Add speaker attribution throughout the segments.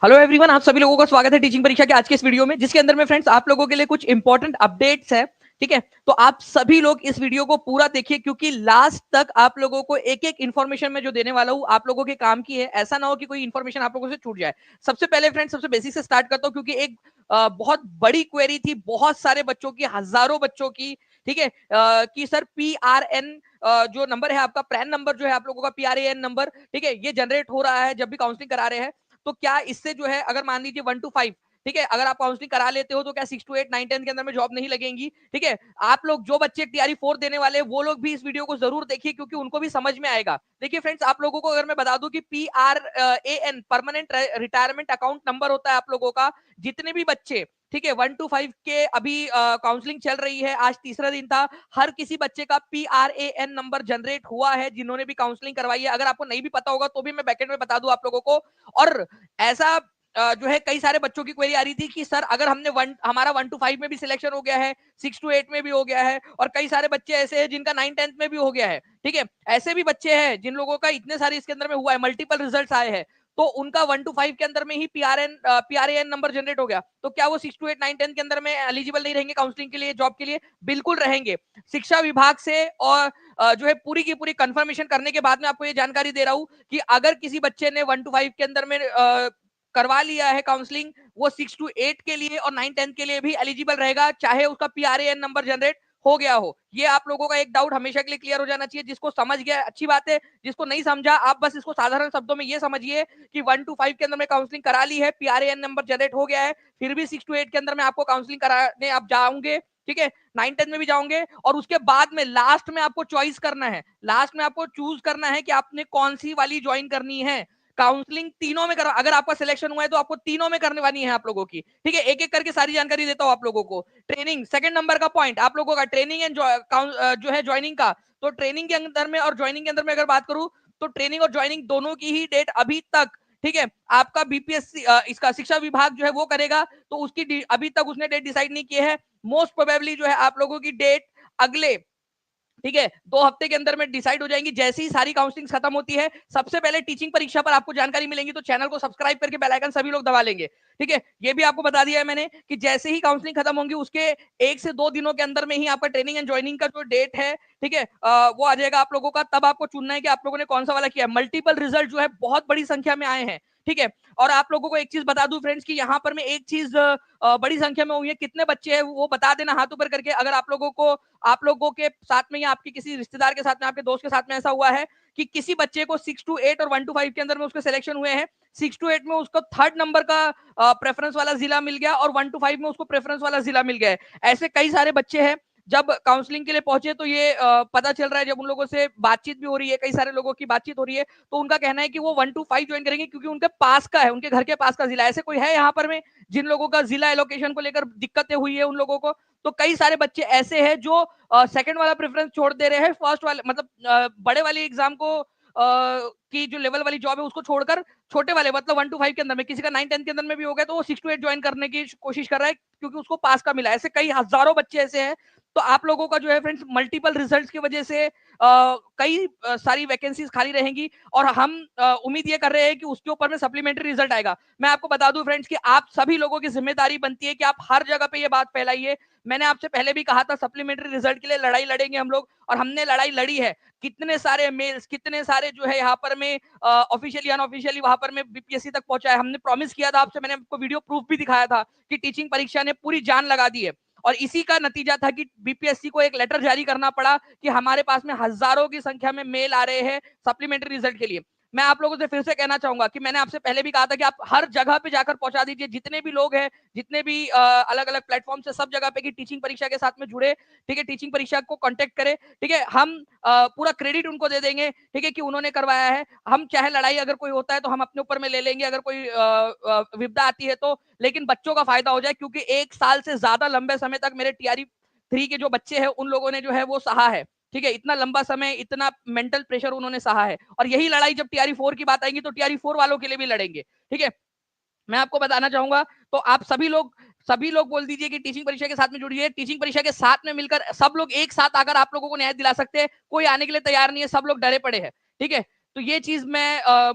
Speaker 1: Hello everyone, आप सभी लोगों का स्वागत है टीचिंग परीक्षा के आज के इस वीडियो में, जिसके अंदर में फ्रेंड्स आप लोगों के लिए कुछ इंपॉर्टेंट अपडेट्स है। ठीक है, तो आप सभी लोग इस वीडियो को पूरा देखिए, क्योंकि लास्ट तक आप लोगों को एक एक इन्फॉर्मेशन में जो देने वाला हूं आप लोगों के काम की है। ऐसा ना हो कि कोई इन्फॉर्मेशन आप लोगों से छूट जाए। सबसे पहले फ्रेंड्स, सबसे बेसिक से स्टार्ट करता हूं, क्योंकि एक बहुत बड़ी क्वेरी थी बहुत सारे बच्चों की, हजारों बच्चों की। ठीक है, कि सर PRN जो नंबर है आपका, प्रैन नंबर जो है आप लोगों का, PRAN नंबर, ठीक है, ये जनरेट हो रहा है जब भी काउंसलिंग करा रहे हैं। तो क्या इससे जो है, अगर मान लीजिए 1 to 5, ठीक है, अगर आप काउंसलिंग करा लेते हो तो क्या 6 to 8 9 10 के अंदर में जॉब नहीं लगेंगी? ठीक है, आप लोग जो बच्चे TRE 4 देने वाले हैं वो लोग भी इस वीडियो को जरूर देखिए, क्योंकि उनको भी समझ में आएगा। देखिए फ्रेंड्स, आप लोगों को अगर मैं बता दूं कि PRAN permanent retirement account number होता है आप लोगों का। जितने भी बच्चे, ठीक है, 1 to 5 के अभी काउंसलिंग चल रही है, आज तीसरा दिन था, हर किसी बच्चे का PRAN नंबर जनरेट हुआ है जिन्होंने भी काउंसलिंग करवाई है। अगर आपको नहीं भी पता होगा तो भी मैं बैकेंड में बता दूं आप लोगों को। और ऐसा जो है, कई सारे बच्चों की क्वेरी आ रही थी कि सर अगर हमारा 1 to 5 में भी सिलेक्शन हो गया है, 6 to 8 में भी हो गया है, और कई सारे बच्चे ऐसे हैं जिनका 9 10th में भी हो गया है। ठीक है, ऐसे भी बच्चे हैं जिन लोगों का इतने सारे इसके अंदर में हुआ है, मल्टीपल रिजल्ट आए हैं, तो उनका 1 to 5 के अंदर में ही PRAN नंबर जनरेट हो गया, तो क्या वो 6 to 8 9 10 के अंदर में एलिजिबल नहीं रहेंगे काउंसलिंग के लिए, जॉब के लिए? बिल्कुल रहेंगे। शिक्षा विभाग से और जो है पूरी की पूरी कंफर्मेशन करने के बाद में आपको ये जानकारी दे रहा हूं कि अगर किसी बच्चे ने 1 to 5 के अंदर में करवा लिया है काउंसलिंग, वो 6 to 8 के लिए और 9 10 के लिए भी एलिजिबल रहेगा, चाहे उसका PRAN नंबर जनरेट हो गया हो। ये आप लोगों का एक डाउट हमेशा के लिए क्लियर हो जाना चाहिए। जिसको समझ गया अच्छी बात है, जिसको नहीं समझा आप बस इसको साधारण शब्दों में ये समझिए कि 1 to 5 के अंदर में काउंसलिंग करा ली है, PRAN नंबर जनरेट हो गया है, फिर भी 6 to 8 के अंदर में आपको काउंसलिंग कराने आप जाओगे, ठीक है, 9 10 में भी जाओगे, और उसके बाद में लास्ट में आपको चॉइस करना है, लास्ट में आपको चूज करना है कि आपने कौन सी वाली ज्वाइन करनी है। काउंसलिंग तीनों में करो, अगर आपका सिलेक्शन हुआ है तो आपको तीनों में करने वाली है आप लोगों की। ठीक है, एक एक करके सारी जानकारी देता हूं आप लोगों को। ट्रेनिंग, सेकंड नंबर का पॉइंट आप लोगों का, ट्रेनिंग एंड जो है ज्वाइनिंग का। तो ट्रेनिंग के अंदर में और ज्वाइनिंग के अंदर में अगर बात करूं, तो ट्रेनिंग और ज्वाइनिंग दोनों की ही डेट अभी तक, ठीक है, आपका BPSC इसका शिक्षा विभाग जो है वो करेगा, तो उसकी अभी तक उसने डेट डिसाइड नहीं की है। मोस्ट प्रोबेबली जो है आप लोगों की डेट अगले, ठीक है, 2 हफ्ते के अंदर में डिसाइड हो जाएंगी। जैसे ही सारी काउंसलिंग खत्म होती है, सबसे पहले टीचिंग परीक्षा पर आपको जानकारी मिलेंगी, तो चैनल को सब्सक्राइब करके बेल आइकन सभी लोग दबा लेंगे। ठीक है, ये भी आपको बता दिया है मैंने कि जैसे ही काउंसलिंग खत्म होंगी उसके 1 से 2 दिनों के अंदर में ही आपका ट्रेनिंग एंड ज्वाइनिंग का जो डेट है, ठीक है, वो आ जाएगा आप लोगों का। तब आपको चुनना है कि आप लोगों ने कौन सा वाला किया है। मल्टीपल रिजल्ट जो है बहुत बड़ी संख्या में आए हैं। ठीक है, और आप लोगों को एक चीज बता दूं फ्रेंड्स कि यहाँ पर मैं एक चीज बड़ी संख्या में हुई है, कितने बच्चे हैं वो बता देना हाथ ऊपर करके, अगर आप लोगों के साथ में या आपके किसी रिश्तेदार के साथ में, आपके दोस्त के साथ में ऐसा हुआ है कि किसी बच्चे को 6 to 8 और 1 to 5 के अंदर में उसके सिलेक्शन हुए हैं। 6 to 8 में उसको 3rd नंबर का प्रेफरेंस वाला जिला मिल गया, और 1 to 5 में उसको प्रेफरेंस वाला जिला मिल गया है। ऐसे कई सारे बच्चे हैं। जब काउंसलिंग के लिए पहुंचे तो ये पता चल रहा है, जब उन लोगों से बातचीत भी हो रही है, कई सारे लोगों की बातचीत हो रही है, तो उनका कहना है कि वो 1 to 5 ज्वाइन करेंगे, क्योंकि उनके पास का है, उनके घर के पास का जिला। ऐसे कोई है यहाँ पर में जिन लोगों का जिला एलोकेशन को लेकर दिक्कतें हुई है उन लोगों को? तो कई सारे बच्चे ऐसे हैं जो सेकंड वाला प्रेफरेंस छोड़ दे रहे हैं, फर्स्ट वाले मतलब बड़े वाली एग्जाम को की जो लेवल वाली जॉब है उसको छोड़कर छोटे वाले, मतलब 1 to 5 के अंदर में, किसी का 9 10 के अंदर में भी हो गया तो वो 6 to 8 ज्वाइन करने की कोशिश कर रहा है, क्योंकि उसको पास का मिला। ऐसे कई हजारों बच्चे ऐसे हैं। तो आप लोगों का जो है फ्रेंड्स, मल्टीपल रिजल्ट्स की वजह से कई सारी वैकेंसीज खाली रहेंगी, और हम उम्मीद ये कर रहे हैं कि उसके ऊपर में सप्लीमेंट्री रिजल्ट आएगा। मैं आपको बता दूं फ्रेंड्स कि आप सभी लोगों की जिम्मेदारी बनती है कि आप हर जगह पे ये बात फैलाइए। मैंने आपसे पहले भी कहा था, सप्लीमेंट्री रिजल्ट के लिए लड़ाई लड़ेंगे हम लोग, और हमने लड़ाई लड़ी है। कितने सारे मेल्स, कितने सारे जो है यहाँ पर में ऑफिशियली अनऑफिशियली वहां पर में BPSC तक पहुंचा है। हमने प्रॉमिस किया था आपसे, मैंने आपको वीडियो प्रूफ भी दिखाया था कि टीचिंग परीक्षा ने पूरी जान लगा दी है, और इसी का नतीजा था कि BPSC को एक लेटर जारी करना पड़ा कि हमारे पास में हजारों की संख्या में मेल आ रहे हैं सप्लीमेंट्री रिजल्ट के लिए। मैं आप लोगों से फिर से कहना चाहूंगा कि मैंने आपसे पहले भी कहा था कि आप हर जगह पे जाकर पहुंचा दीजिए, जितने भी लोग हैं, जितने भी अलग अलग प्लेटफॉर्म से, सब जगह पे कि टीचिंग परीक्षा के साथ में जुड़े। ठीक है, टीचिंग परीक्षा को कांटेक्ट करें। ठीक है, हम पूरा क्रेडिट उनको दे देंगे, ठीक है, कि उन्होंने करवाया है। हम चाहे लड़ाई अगर कोई होता है तो हम अपने ऊपर में ले लेंगे, अगर कोई विपदा आती है तो, लेकिन बच्चों का फायदा हो जाए, क्योंकि 1 साल से ज्यादा लंबे समय तक मेरे TRE 3 के जो बच्चे हैं उन लोगों ने जो है वो सहा है। ठीक है, इतना लंबा समय, इतना मेंटल प्रेशर उन्होंने सहा है, और यही लड़ाई जब TRE 4 की बात आएगी तो TRE 4 वालों के लिए भी लड़ेंगे। ठीक है, मैं आपको बताना चाहूंगा, तो आप सभी लोग बोल दीजिए कि टीचिंग परीक्षा के साथ में जुड़िए। टीचिंग परीक्षा के साथ में मिलकर सब लोग एक साथ आकर आप लोगों को न्याय दिला सकते हैं। कोई आने के लिए तैयार नहीं है, सब लोग डरे पड़े हैं। ठीक है, तो ये चीज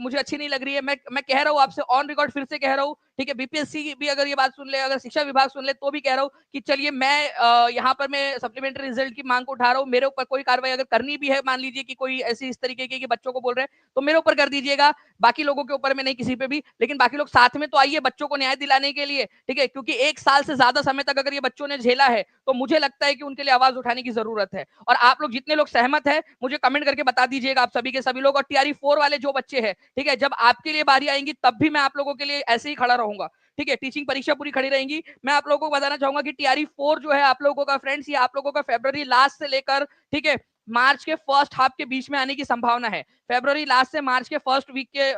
Speaker 1: मुझे अच्छी नहीं लग रही है। मैं कह रहा हूँ आपसे ऑन रिकॉर्ड फिर से कह रहा हूँ, ठीक है, बीपीएससी भी अगर ये बात सुन ले, अगर शिक्षा विभाग सुन ले, तो भी कह रहा हूँ कि चलिए मैं यहाँ पर मैं सप्लीमेंट्री रिजल्ट की मांग को उठा रहा हूँ। मेरे ऊपर कोई कार्रवाई अगर करनी भी है, मान लीजिए कि कोई ऐसी इस तरीके की बच्चों को बोल रहे हैं, तो मेरे ऊपर कर दीजिएगा, बाकी लोगों के ऊपर में नहीं, किसी पे भी। लेकिन बाकी लोग साथ में तो आइए बच्चों को न्याय दिलाने के लिए, ठीक है, क्योंकि 1 साल से ज्यादा समय तक अगर ये बच्चों ने झेला है, तो मुझे लगता है कि उनके लिए आवाज उठाने की जरूरत है। और आप लोग जितने लोग सहमत है, मुझे कमेंट करके बता दीजिएगा, आप सभी के सभी लोग। और टीआरई 4 वाले जो बच्चे हैं, ठीक है, जब आपके लिए बारी आएंगी तब भी मैं आप लोगों के लिए ऐसे ही खड़ा रहूंगा, ठीक है। टीचिंग परीक्षा पूरी खड़ी रहेंगी। मैं आप लोगों को बताना चाहूंगा कि टीआरई 4 जो है आप लोगों का फ्रेंड्स, ये आप लोगों का फरवरी लास्ट से लेकर, ठीक है, मार्च के फर्स्ट हाफ के बीच में आने की संभावना है। फरवरी लास्ट से मार्च के फर्स्ट वीक के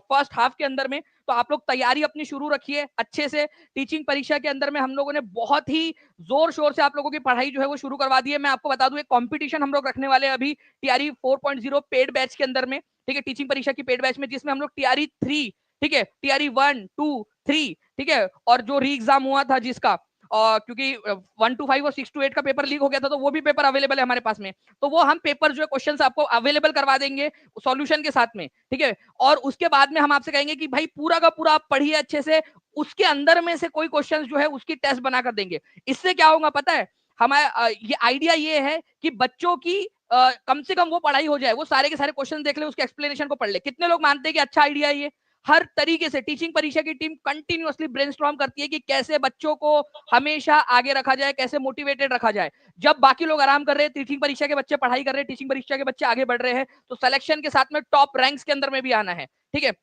Speaker 1: फर्स्ट हाफ के अंदर में। तो आप लोग तैयारी अपनी शुरू रखिए अच्छे से। टीचिंग परीक्षा के अंदर में हम लोगों ने बहुत ही जोर शोर से आप लोगों की पढ़ाई जो है वो शुरू करवा दी है। मैं आपको बता दूं, एक कंपटीशन हम लोग रखने वाले हैं अभी टीआरई 4.0 पेड बैच के अंदर में, ठीक है, टीचिंग परीक्षा की पेड बैच में, जिसमें हम लोग टीआरई 3, ठीक है, टीआरई 1, 2, 3, ठीक है, और जो री एग्जाम हुआ था जिसका, क्योंकि 1 to 5 और 6 to 8 का पेपर लीक हो गया था, तो वो भी पेपर अवेलेबल है हमारे पास में। तो वो हम पेपर जो है क्वेश्चंस आपको अवेलेबल करवा देंगे सॉल्यूशन के साथ में, ठीक है। और उसके बाद में हम आपसे कहेंगे कि भाई पूरा का पूरा आप पढ़िए अच्छे से, उसके अंदर में से कोई क्वेश्चंस जो है उसकी टेस्ट बनाकर देंगे। इससे क्या होगा पता है, हमारा ये आइडिया ये है कि बच्चों की कम से कम वो पढ़ाई हो जाए, वो सारे के सारे क्वेश्चन देख ले, उसके एक्सप्लेनेशन को पढ़ ले। कितने लोग मानते हैं कि अच्छा आइडिया है ये? हर तरीके से टीचिंग परीक्षा की टीम कंटिन्यूअसली ब्रेनस्टॉर्म करती है कि कैसे बच्चों को हमेशा आगे रखा जाए, कैसे मोटिवेटेड रखा जाए। जब बाकी लोग आराम कर रहे हैं, टीचिंग परीक्षा के बच्चे पढ़ाई कर रहे हैं, टीचिंग परीक्षा के बच्चे आगे बढ़ रहे हैं, तो सिलेक्शन के साथ में टॉप रैंक्स के अंदर में भी आना है, ठीक है।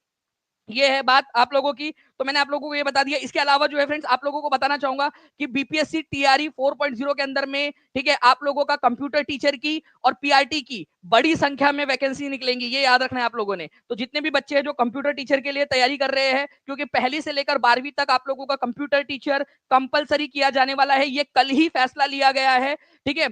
Speaker 1: ये है बात आप लोगों की। तो मैंने आप लोगों को ये बता दिया। इसके अलावा जो है फ्रेंड्स, आप लोगों को बताना चाहूंगा कि बीपीएससी टीआरई 4.0 के अंदर में, ठीक है, आप लोगों का कंप्यूटर टीचर की और पीआरटी की बड़ी संख्या में वैकेंसी निकलेंगी, ये याद रखना है आप लोगों ने। तो जितने भी बच्चे हैं जो कंप्यूटर टीचर के लिए तैयारी कर रहे हैं, क्योंकि पहली से लेकर 12वीं तक आप लोगों का कंप्यूटर टीचर कंपलसरी किया जाने वाला है, ये कल ही फैसला लिया गया है, ठीक है,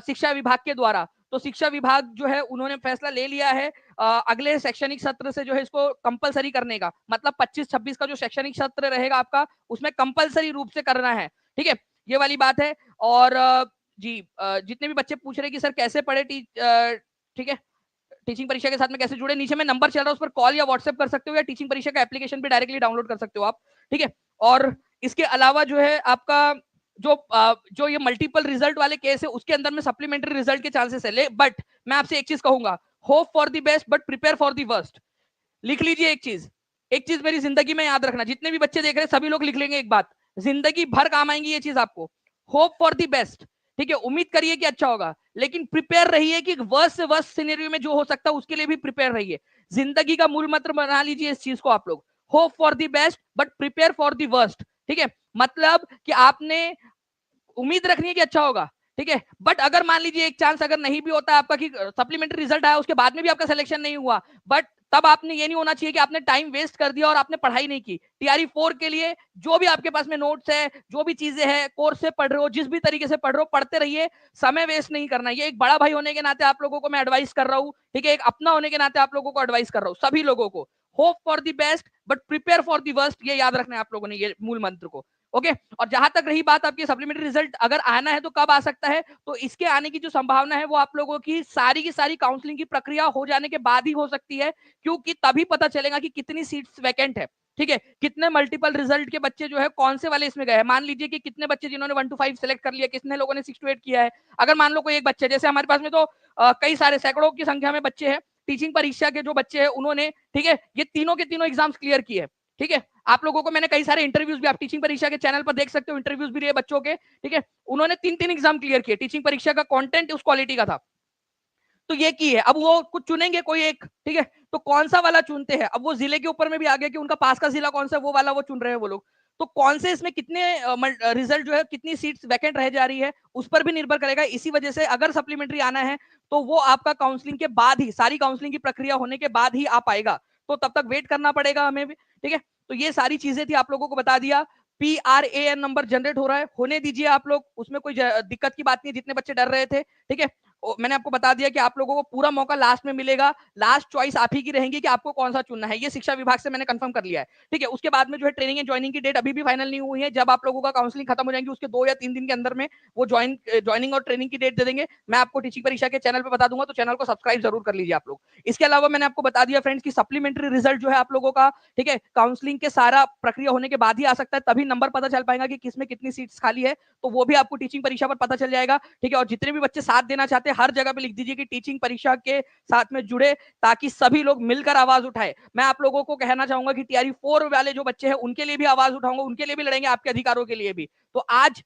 Speaker 1: शिक्षा विभाग के द्वारा। तो शिक्षा विभाग जो है उन्होंने फैसला ले लिया है अगले शैक्षणिक सत्र से जो है इसको कंपलसरी करने का। मतलब 25-26 का जो शैक्षणिक सत्र रहेगा आपका, उसमें कंपलसरी रूप से करना है, ठीक है, ये वाली बात है। और जी जितने भी बच्चे पूछ रहे हैं कि सर कैसे पढ़े, ठीक है, टीचिंग परीक्षा के साथ में कैसे जुड़े, नीचे में नंबर चल रहा है, उस पर कॉल या व्हाट्सएप कर सकते हो, या टीचिंग परीक्षा का एप्लीकेशन भी डायरेक्टली डाउनलोड कर सकते हो आप, ठीक है। और इसके अलावा जो है आपका जो ये मल्टीपल रिजल्ट वाले केस है, उसके अंदर में सप्लीमेंट्री रिजल्ट के चांसेस है। बट मैं आपसे एक चीज कहूंगा, hope for the best but prepare for the worst. लिख लीजिए एक चीज मेरी जिंदगी में याद रखना, जितने भी बच्चे देख रहे हैं सभी लोग लिख लेंगे एक बात, जिंदगी भर काम आएंगी ये चीज आपको। होप फॉर द बेस्ट, ठीक है, उम्मीद करिए कि अच्छा होगा, लेकिन प्रिपेयर रहिए कि वर्स्ट से वर्स्ट सिनेरियो में जो हो सकता है उसके लिए भी प्रिपेयर रहिए। जिंदगी का मूल मंत्र बना लीजिए इस चीज को आप लोग, hope for the best but prepare for the worst, ठीक है। मतलब कि आपने उम्मीद रखनी है कि अच्छा होगा, ठीक है, बट अगर मान लीजिए एक चांस अगर नहीं भी होता आपका, कि सप्लीमेंट्री रिजल्ट आया उसके बाद में भी आपका सिलेक्शन नहीं हुआ, बट तब आपने ये नहीं होना चाहिए कि आपने टाइम वेस्ट कर दिया और आपने पढ़ाई नहीं की। टीआरई 4 के लिए जो भी आपके पास में नोट्स है, जो भी चीजें हैं, कोर्स से पढ़ रहे हो, जिस भी तरीके से पढ़ रहे हो, पढ़ते रहिए, समय वेस्ट नहीं करना। ये एक बड़ा भाई होने के नाते आप लोगों को मैं एडवाइस कर रहा हूँ, ठीक है, एक अपना होने के नाते आप लोगों को एडवाइस कर रहा हूँ, सभी लोगों को। Hope for the best but prepare for the worst, ये याद रखना है आप लोगों ने, ये मूल मंत्र को। ओके। और जहां तक रही बात आपकी सप्लीमेंट्री रिजल्ट अगर आना है तो कब आ सकता है, तो इसके आने की जो संभावना है वो आप लोगों की सारी काउंसलिंग की प्रक्रिया हो जाने के बाद ही हो सकती है, क्योंकि तभी पता चलेगा कि कितनी सीट्स वैकेंट है, ठीक है, कितने मल्टीपल रिजल्ट के बच्चे जो है कौन से वाले इसमें गए हैं। मान लीजिए कि कितने बच्चे जिन्होंने 1 to 5 सेलेक्ट कर लिया, कितने लोगों ने 6 to 8 किया है। अगर मान लो कोई एक बच्चे, जैसे हमारे पास में तो कई सारे सैकड़ों की संख्या में बच्चे हैं, टीचिंग परीक्षा के जो बच्चे हैं उन्होंने, ठीक है, ये तीनों के तीनों एग्जाम्स क्लियर किए, ठीक है। आप लोगों को मैंने कई सारे इंटरव्यूज भी, आप टीचिंग परीक्षा के चैनल पर देख सकते हो, इंटरव्यूज भी रहे बच्चों के, ठीक है, उन्होंने 3-3 एग्जाम क्लियर किए, टीचिंग परीक्षा का कंटेंट उस क्वालिटी का था। तो ये की है, अब वो कुछ चुनेंगे कोई एक, ठीक है, तो कौन सा वाला चुनते हैं, अब वो जिले के ऊपर में भी आ गया कि उनका पास का जिला कौन सा, वो वाला वो चुन रहे हैं वो लोग। तो कौन से इसमें कितने रिजल्ट जो है, कितनी सीट्स वैकेंट रह जा रही है, उस पर भी निर्भर करेगा। इसी वजह से अगर सप्लीमेंट्री आना है तो वो आपका काउंसलिंग के बाद ही, सारी काउंसलिंग की प्रक्रिया होने के बाद ही आ पाएगा, तो तब तक वेट करना पड़ेगा हमें भी, ठीक है। तो ये सारी चीजें थी, आप लोगों को बता दिया। PRAN नंबर जनरेट हो रहा है, होने दीजिए आप लोग, उसमें कोई दिक्कत की बात नहीं, जितने बच्चे डर रहे थे, ठीक है, मैंने आपको बता दिया कि आप लोगों को पूरा मौका लास्ट में मिलेगा, लास्ट चॉइस आप ही की रहेंगी कि आपको कौन सा चुनना है, ये शिक्षा विभाग से मैंने कंफर्म कर लिया है, ठीक है। उसके बाद में जो है ट्रेनिंग एंड ज्वाइनिंग की डेट अभी भी फाइनल नहीं हुई है, जब आप लोगों का काउंसलिंग खत्म हो जाएंगी उसके 2 या 3 दिन के अंदर में वो ज्वाइनिंग और ट्रेनिंग की डेट दे देंगे, मैं आपको टीचिंग परीक्षा के चैनल पे बता दूंगा, तो चैनल को सब्सक्राइब जरूर कर लीजिए आप लोग। इसके अलावा मैंने आपको बता दिया फ्रेंड्स कि सप्लीमेंट्री रिजल्ट जो है आप लोगों का, ठीक है, काउंसलिंग के सारा प्रक्रिया होने के बाद ही आ सकता है, तभी नंबर पता चल पाएगा कि किसमें कितनी सीट्स खाली है, तो वो भी आपको टीचिंग परीक्षा पर पता चल जाएगा, ठीक है। और जितने भी बच्चे साथ देना चाहते हैं हर जगह पे लिख दीजिए कि टीचिंग परीक्षा के साथ में जुड़े, ताकि सभी लोग मिलकर आवाज उठाए। मैं आप लोगों को कहना चाहूंगा कि टीआरई 4 वाले जो बच्चे हैं उनके लिए भी आवाज उठाऊंगा, उनके लिए भी लड़ेंगे, आपके अधिकारों के लिए भी। तो आज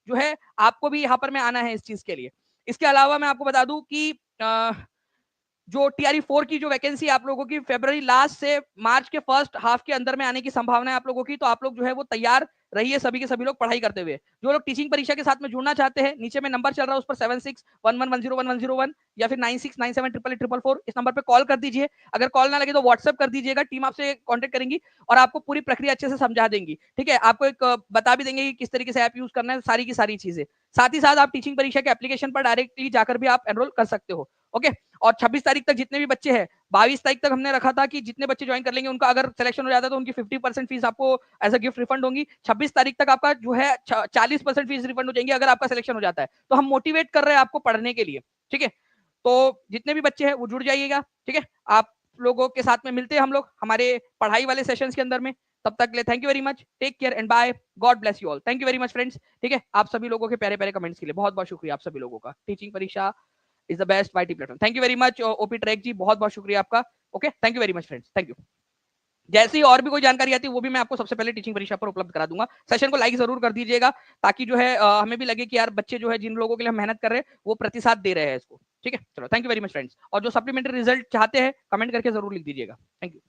Speaker 1: जो है आपको भी यहाँ पर मैं आना है इस चीज के लिए। इसके अलावा मैं आपको बता दूं कि जो टीआरई 4 की जो वैकेंसी आप लोगों की फरवरी लास्ट से मार्च के फर्स्ट हाफ के अंदर में आने की संभावना है आप लोगों की, तो आप लोग जो है वो तैयार रहिए, सभी के सभी लोग पढ़ाई करते हुए। जो लोग टीचिंग परीक्षा के साथ में जुड़ना चाहते हैं, नीचे में नंबर चल रहा है उस पर 7611101101 या फिर 96978844 इस नंबर पे कॉल कर दीजिए। अगर कॉल ना लगे तो व्हाट्सएप कर दीजिएगा, टीम आपसे कांटेक्ट करेंगी और आपको पूरी प्रक्रिया अच्छे से समझा देंगी, ठीक है। आपको एक बता भी देंगे कि किस तरीके से ऐप यूज करना है, सारी की सारी चीजें। साथ ही साथ आप टीचिंग परीक्षा के एप्लीकेशन पर डायरेक्टली जाकर भी आप एनरोल कर सकते हो, ओके। और 26 तारीख तक जितने भी बच्चे हैं, 22 तारीख तक हमने रखा था कि जितने बच्चे ज्वाइन कर लेंगे उनका अगर सिलेक्शन हो जाता है तो उनकी 50% फीस आपको एज अ गिफ्ट रिफंड होंगी। 26 तारीख तक आपका जो है 40% फीस रिफंड हो जाएंगी अगर आपका सिलेक्शन हो जाता है। तो हम मोटिवेट कर रहे हैं आपको पढ़ने के लिए, ठीक है। तो जितने भी बच्चे हैं वो जुड़ जाइएगा, ठीक है। आप लोगों के साथ में मिलते हैं हम लोग हमारे पढ़ाई वाले सेशंस के अंदर में। तब तक ले thank you very much, take care and bye, God bless you all. Thank you very much friends, ठीक है। आप सभी लोगों के प्यारे प्यारे कमेंट्स के लिए बहुत बहुत शुक्रिया आप सभी लोगों का। Teaching Pariksha is the best YT platform. Thank you very much OP track ji, बहुत बहुत शुक्रिया आपका। Okay, thank you very much friends, thank you. जैसे ही और भी कोई जानकारी आती है वो भी मैं आपको सबसे पहले टीचिंग परीक्षा पर उपलब्ध करा दूंगा। सेशन को लाइक जरूर कर दीजिएगा ताकि जो है हमें भी लगे कि यार बच्चे जो है जिन लोगों के लिए हम मेहनत कर रहे हैं वो प्रतिसाद दे रहे हैं इसको, ठीक है। चलो thank you very much friends, और जो सप्लीमेंट्री रिजल्ट चाहते हैं कमेंट करके जरूर लिख दीजिएगा। Thank you.